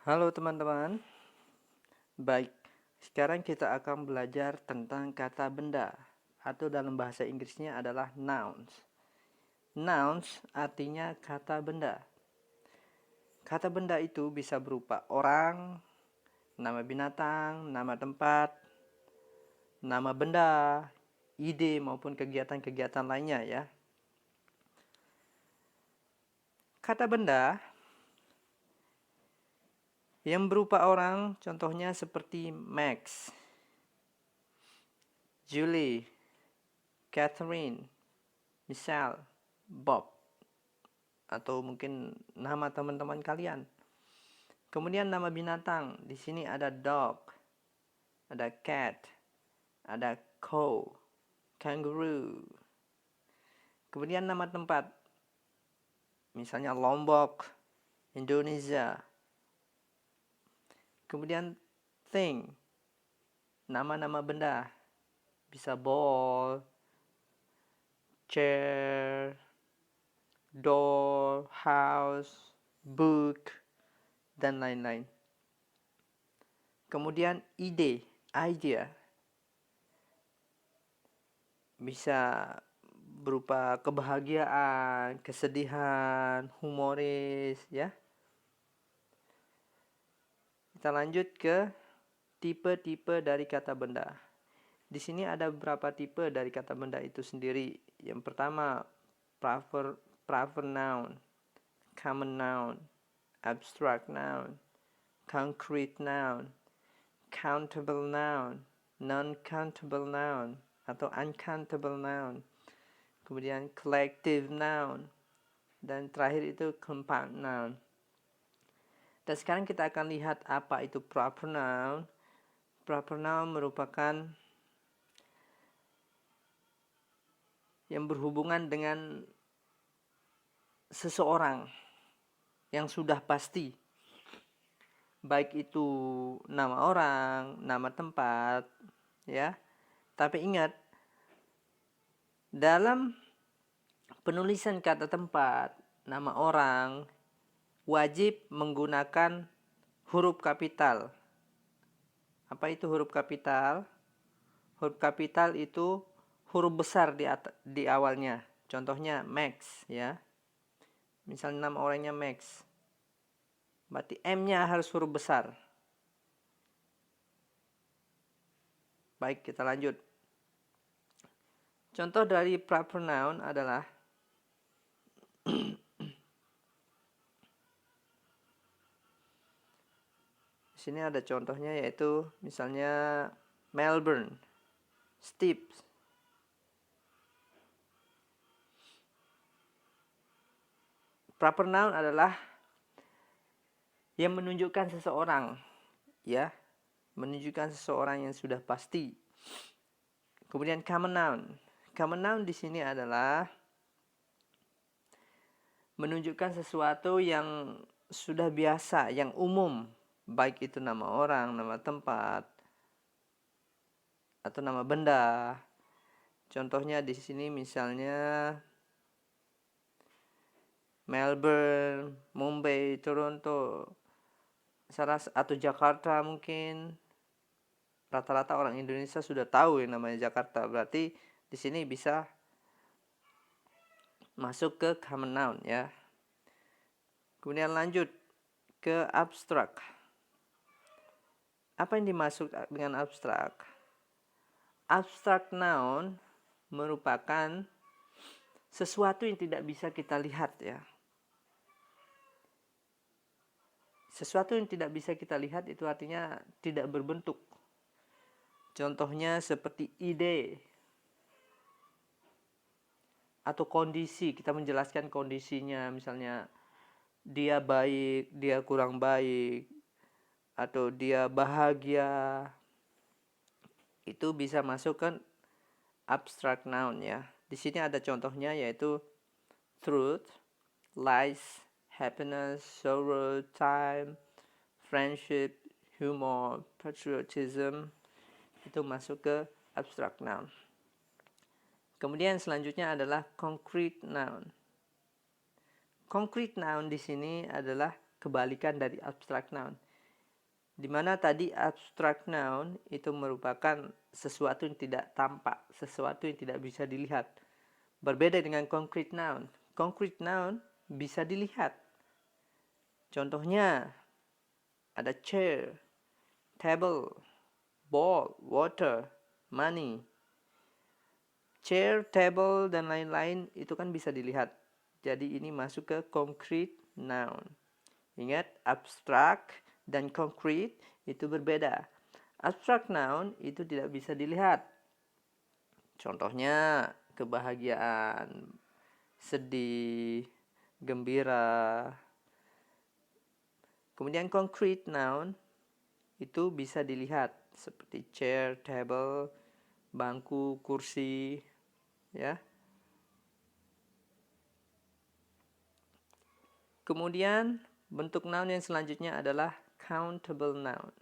Halo teman-teman. Baik, sekarang kita akan belajar tentang kata benda atau dalam bahasa Inggrisnya adalah nouns. Nouns artinya kata benda. Kata benda itu bisa berupa orang, nama binatang, nama tempat, nama benda, ide maupun kegiatan-kegiatan lainnya ya. Kata benda yang berupa orang contohnya seperti Max, Julie, Catherine, Michelle, Bob, atau mungkin nama teman-teman kalian. Kemudian nama binatang, di sini ada dog, ada cat, ada cow, kangaroo. Kemudian nama tempat, misalnya Lombok, Indonesia. Kemudian thing, nama-nama benda, bisa ball, chair, door, house, book, dan lain-lain. Kemudian ide, idea, bisa berupa kebahagiaan, kesedihan, humoris ya. Kita lanjut ke tipe-tipe dari kata benda. Di sini ada beberapa tipe dari kata benda itu sendiri. Yang pertama, proper noun, common noun, abstract noun, concrete noun, countable noun, non-countable noun, atau uncountable noun. Kemudian collective noun, dan terakhir itu compound noun. Dan sekarang kita akan lihat apa itu proper noun. Proper noun merupakan yang berhubungan dengan seseorang yang sudah pasti, baik itu nama orang, nama tempat ya. Tapi ingat, dalam penulisan kata tempat, nama orang, wajib menggunakan huruf kapital. Apa itu huruf kapital? Huruf kapital itu huruf besar di awalnya. Contohnya Max ya. Misalnya nama orangnya Max. Berarti M-nya harus huruf besar. Baik, kita lanjut. Contoh dari proper noun adalah di sini ada contohnya, yaitu misalnya Melbourne, Steve. Proper noun adalah yang menunjukkan seseorang ya, menunjukkan seseorang yang sudah pasti. Kemudian common noun. Common noun di sini adalah menunjukkan sesuatu yang sudah biasa, yang umum, baik itu nama orang, nama tempat, atau nama benda. Contohnya di sini misalnya Melbourne, Mumbai, Toronto, atau Jakarta mungkin. Rata-rata orang Indonesia sudah tahu yang namanya Jakarta. Berarti di sini bisa masuk ke common noun ya. Kemudian lanjut ke abstrak. Apa yang dimaksud dengan abstrak? Abstrak noun merupakan sesuatu yang tidak bisa kita lihat ya. Sesuatu yang tidak bisa kita lihat itu artinya tidak berbentuk. Contohnya seperti ide atau kondisi. Kita menjelaskan kondisinya, misalnya dia baik, dia kurang baik, atau dia bahagia. Itu bisa masuk ke abstract noun ya. Di sini ada contohnya, yaitu truth, lies, happiness, sorrow, time, friendship, humor, patriotism. Itu masuk ke abstract noun. Kemudian selanjutnya adalah concrete noun. Concrete noun di sini adalah kebalikan dari abstract noun. Dimana tadi abstract noun itu merupakan sesuatu yang tidak tampak, sesuatu yang tidak bisa dilihat. Berbeda dengan concrete noun. Concrete noun bisa dilihat. Contohnya ada chair, table, ball, water, money. Chair, table, dan lain-lain itu kan bisa dilihat. Jadi ini masuk ke concrete noun. Ingat, abstract dan concrete itu berbeda. Abstract noun itu tidak bisa dilihat. Contohnya kebahagiaan, sedih, gembira. Kemudian concrete noun itu bisa dilihat seperti chair, table, bangku, kursi, ya. Kemudian bentuk noun yang selanjutnya adalah countable noun.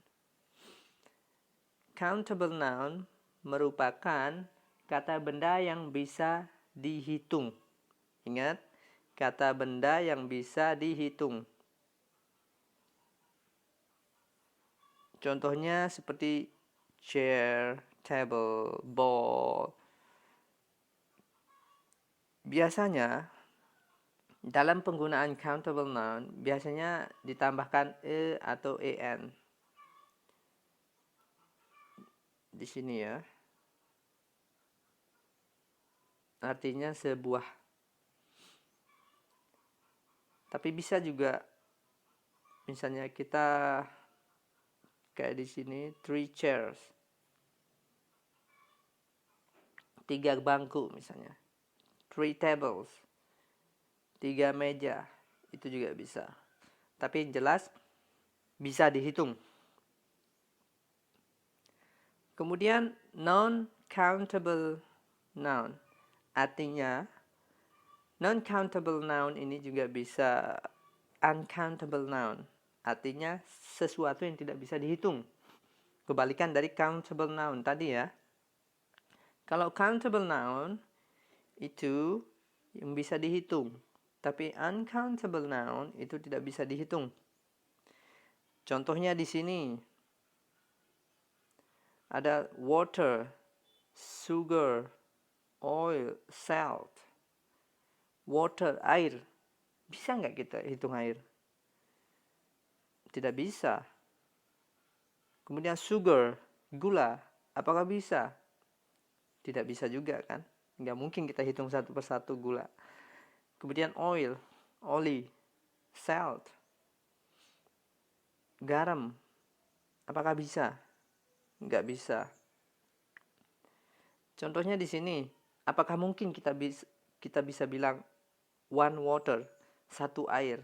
Countable noun merupakan kata benda yang bisa dihitung. Ingat, kata benda yang bisa dihitung. Contohnya seperti chair, table, ball. Biasanya dalam penggunaan countable noun biasanya ditambahkan e atau en. Di sini ya. Artinya sebuah. Tapi bisa juga misalnya kita kayak di sini 3 chairs. 3 bangku misalnya. 3 tables. 3 meja. Itu juga bisa. Tapi jelas bisa dihitung. Kemudian non-countable noun. Artinya non-countable noun ini juga bisa uncountable noun. Artinya sesuatu yang tidak bisa dihitung. Kebalikan dari countable noun tadi ya. Kalau countable noun itu yang bisa dihitung. Tapi uncountable noun itu tidak bisa dihitung. Contohnya di sini ada water, sugar, oil, salt. Water, air. Bisa nggak kita hitung air? Tidak bisa. Kemudian sugar, gula. Apakah bisa? Tidak bisa juga kan? Nggak mungkin kita hitung satu persatu gula. Kemudian oil, oli, salt, garam. Apakah bisa? Nggak bisa. Contohnya di sini, apakah mungkin kita bisa bilang one water, satu air?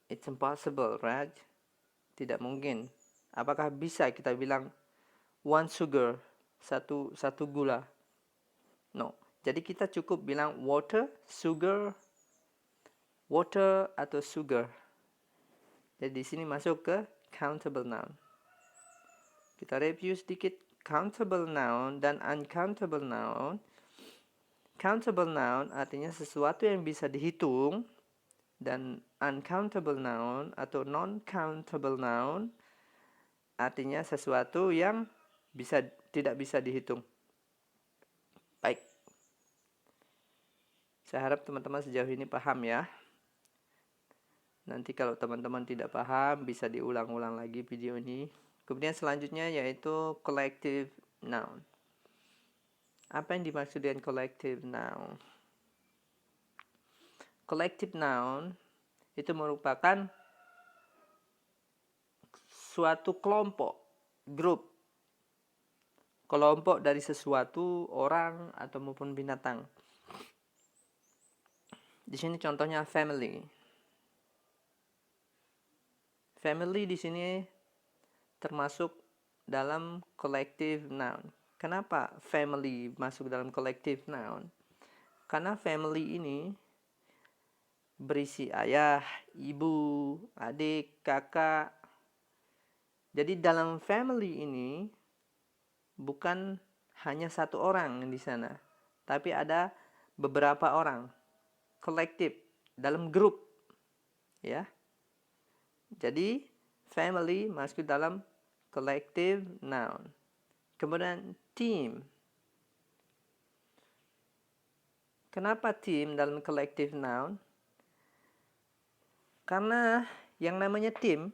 It's impossible, right? Tidak mungkin. Apakah bisa kita bilang one sugar, satu gula? No. Jadi kita cukup bilang water, sugar, water atau sugar. Jadi di sini masuk ke countable noun. Kita review sedikit countable noun dan uncountable noun. Countable noun artinya sesuatu yang bisa dihitung, dan uncountable noun atau non-countable noun artinya sesuatu yang tidak bisa dihitung. Baik. Saya harap teman-teman sejauh ini paham ya. Nanti kalau teman-teman tidak paham bisa diulang-ulang lagi video ini. Kemudian selanjutnya yaitu collective noun. Apa yang dimaksud dengan collective noun? Collective noun itu merupakan suatu kelompok, grup. Kelompok dari sesuatu, orang, atau maupun binatang. Di sini contohnya family. Family di sini termasuk dalam collective noun. Kenapa family masuk dalam collective noun? Karena family ini berisi ayah, ibu, adik, kakak. Jadi dalam family ini bukan hanya satu orang di sana, tapi ada beberapa orang. Kolektif dalam grup, ya. Jadi family masuk dalam collective noun. Kemudian team. Kenapa team dalam collective noun? Karena yang namanya tim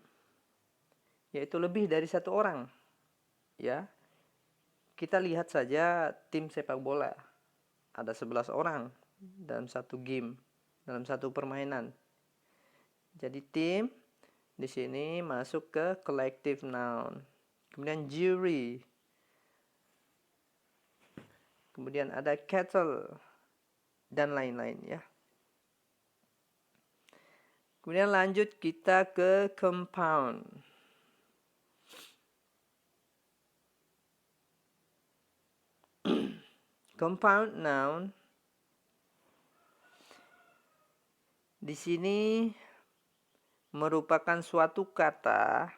yaitu lebih dari satu orang. Ya. Kita lihat saja tim sepak bola. Ada 11 orang dalam satu game, dalam satu permainan. Jadi tim di sini masuk ke collective noun. Kemudian jury. Kemudian ada cattle dan lain-lain ya. Kemudian lanjut kita ke compound. Compound noun di sini merupakan suatu kata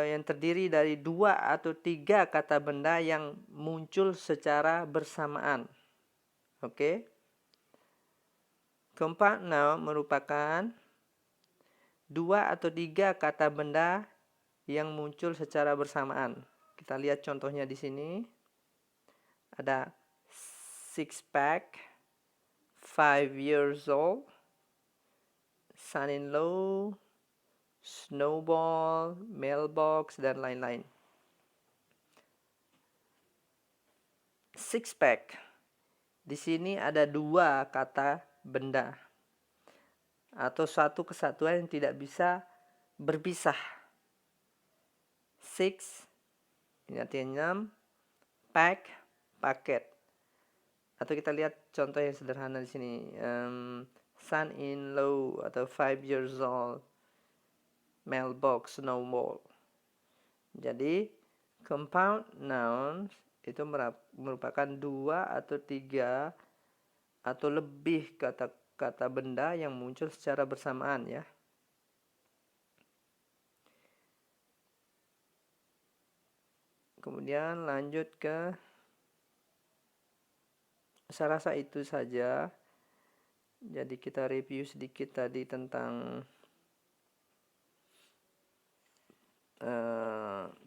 yang terdiri dari 2 atau 3 kata benda yang muncul secara bersamaan. Oke. Compound noun merupakan 2 atau 3 kata benda yang muncul secara bersamaan. Kita lihat contohnya di sini. Ada six pack, 5 years old, son-in-law, snowball, mailbox, dan lain-lain. Six pack. Di sini ada 2 kata benda atau satu kesatuan yang tidak bisa berpisah. Six, ini artinya 6, pack, paket. Atau kita lihat contoh yang sederhana di sini. Son-in-law atau 5 years old, mailbox, snowball. Jadi compound noun itu merupakan 2 atau 3 atau lebih kata benda yang muncul secara bersamaan ya. Kemudian lanjut ke, saya rasa itu saja. Jadi kita review sedikit tadi tentang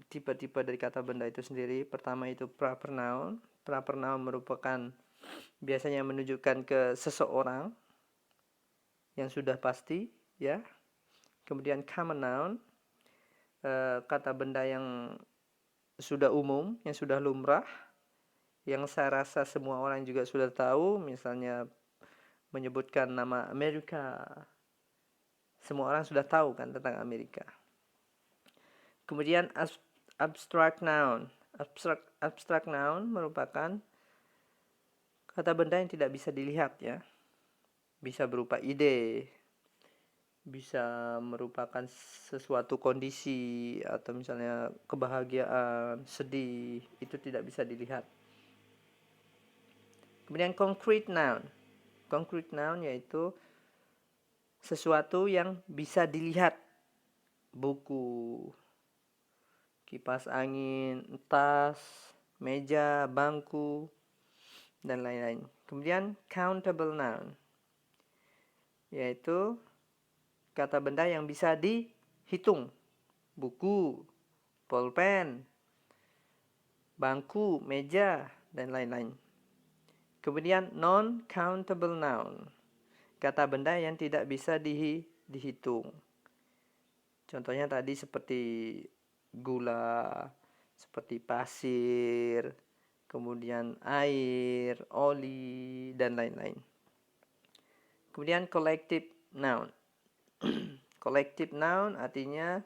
tipe-tipe dari kata benda itu sendiri. Pertama itu proper noun. Proper noun merupakan biasanya menunjukkan ke seseorang yang sudah pasti ya. Kemudian common noun, kata benda yang sudah umum, yang sudah lumrah, yang saya rasa semua orang juga sudah tahu. Misalnya menyebutkan nama Amerika, semua orang sudah tahu kan tentang Amerika. Kemudian abstract noun. Abstract noun merupakan kata benda yang tidak bisa dilihat ya. Bisa berupa ide, bisa merupakan sesuatu kondisi, atau misalnya kebahagiaan, sedih, itu tidak bisa dilihat. Kemudian concrete noun. Concrete noun yaitu sesuatu yang bisa dilihat. Buku, kipas angin, tas, meja, bangku, dan lain-lain. Kemudian countable noun yaitu kata benda yang bisa dihitung. Buku, pulpen, bangku, meja, dan lain-lain. Kemudian non-countable noun, kata benda yang tidak bisa dihitung. Contohnya tadi seperti gula, seperti pasir, kemudian air, oli, dan lain-lain. Kemudian collective noun. Collective noun artinya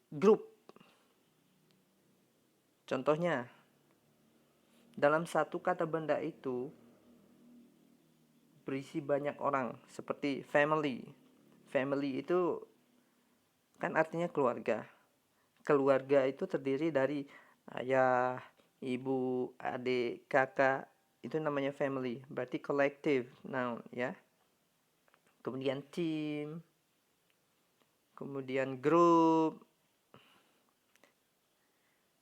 grup. Contohnya, dalam satu kata benda itu berisi banyak orang, seperti family. Family itu kan artinya keluarga. Keluarga itu terdiri dari ayah, ibu, adik, kakak, itu namanya family. Berarti collective noun ya. Kemudian team, kemudian group.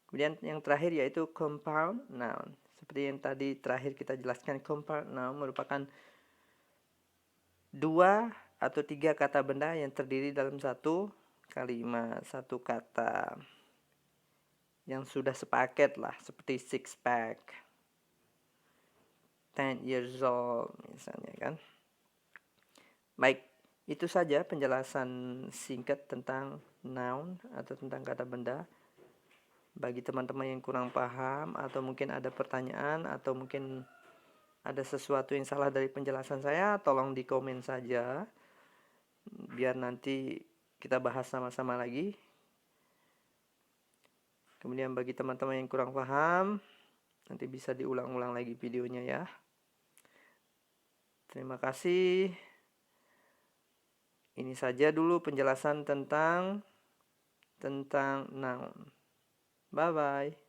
Kemudian yang terakhir yaitu compound noun. Seperti yang tadi terakhir kita jelaskan, compound noun merupakan 2 atau 3 kata benda yang terdiri dalam satu kalimat, satu kata yang sudah sepaket lah, seperti six pack, 10 years old misalnya kan. Baik, itu saja penjelasan singkat tentang noun atau tentang kata benda. Bagi teman-teman yang kurang paham atau mungkin ada pertanyaan atau mungkin ada sesuatu yang salah dari penjelasan saya, tolong di komen saja biar nanti kita bahas sama-sama lagi. Kemudian bagi teman-teman yang kurang paham, nanti bisa diulang-ulang lagi videonya ya. Terima kasih. Ini saja dulu penjelasan tentang noun. Bye bye.